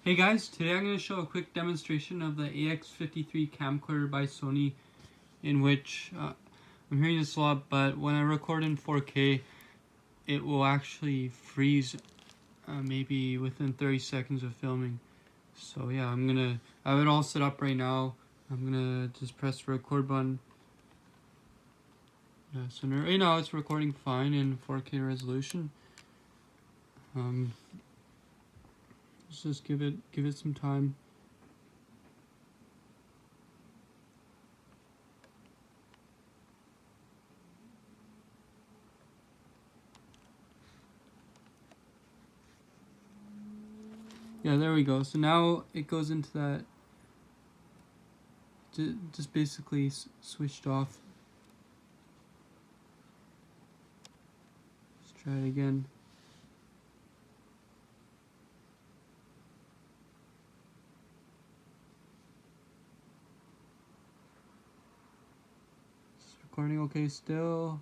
Hey guys, today I'm going to show a quick demonstration of the AX53 camcorder by Sony, in which I'm hearing this a lot, but when I record in 4K it will actually freeze maybe within 30 seconds of filming. So yeah, I have it all set up right now. I'm going to just press the record button. Yeah, so right now it's recording fine in 4K resolution. Let's just give it some time. Yeah, there we go. So now it goes into that, just basically switched off. Let's try it again. It's recording okay still.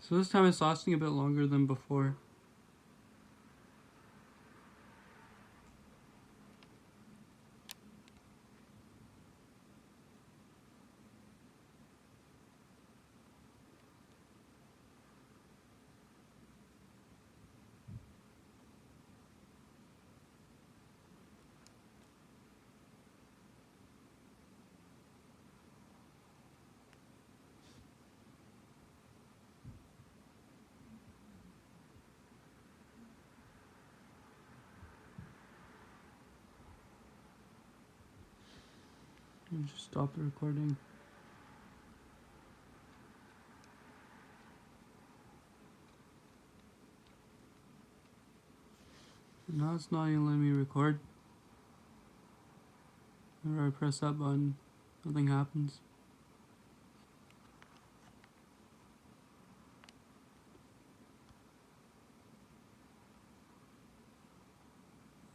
So this time it's lasting a bit longer than before. And just stop the recording. Now it's not even letting me record. Whenever I press that button, nothing happens.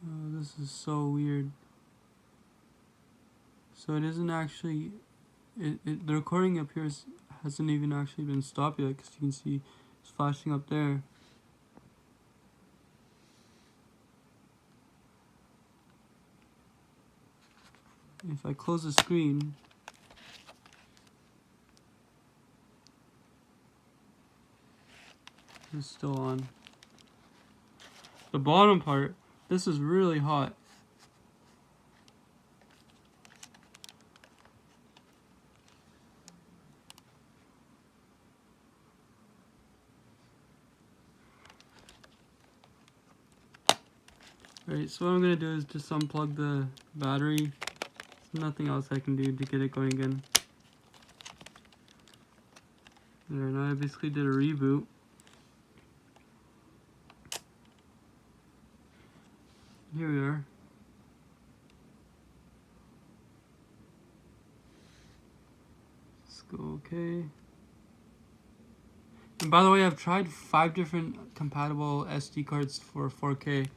Oh, this is so weird. So it isn't actually, the recording up here hasn't even actually been stopped yet, because you can see it's flashing up there. If I close the screen, it's still on. The bottom part, this is really hot. Alright, so what I'm going to do is just unplug the battery. There's nothing else I can do to get it going again. There, now I basically did a reboot. Here we are. Let's go okay. And by the way, I've tried 5 different compatible SD cards for 4K.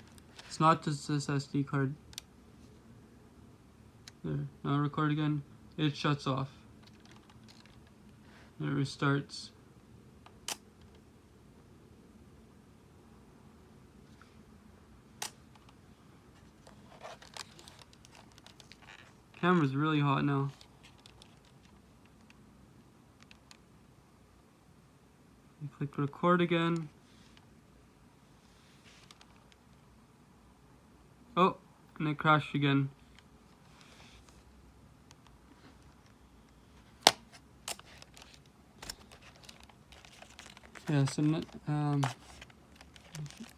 It's not just this SD card. There, now record again. It shuts off. It restarts. Camera's really hot now. You click record again. Oh, and it crashed again. Yeah, so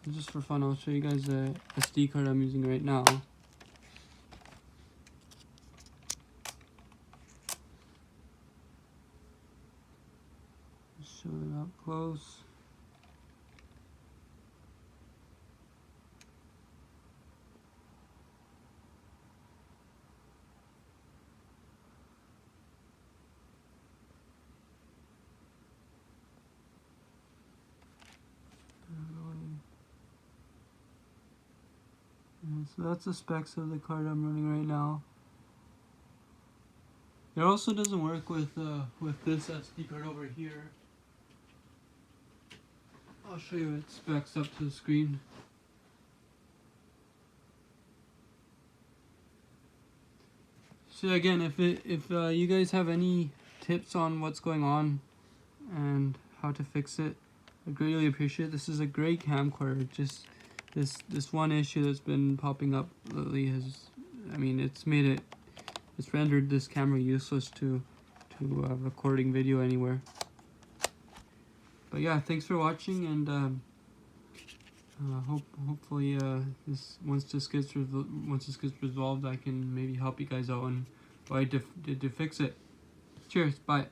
just for fun, I'll show you guys the SD card I'm using right now. Show it up close. So that's the specs of the card I'm running right now. It also doesn't work with this SD card over here. I'll show you its specs up to the screen. So again, if you guys have any tips on what's going on and how to fix it, I greatly appreciate it. This is a great camcorder. Just this one issue that's been popping up lately has, I mean, it's rendered this camera useless to recording video anywhere. But yeah, thanks for watching, and hopefully once this gets resolved, I can maybe help you guys out on what I did to fix it. Cheers, bye.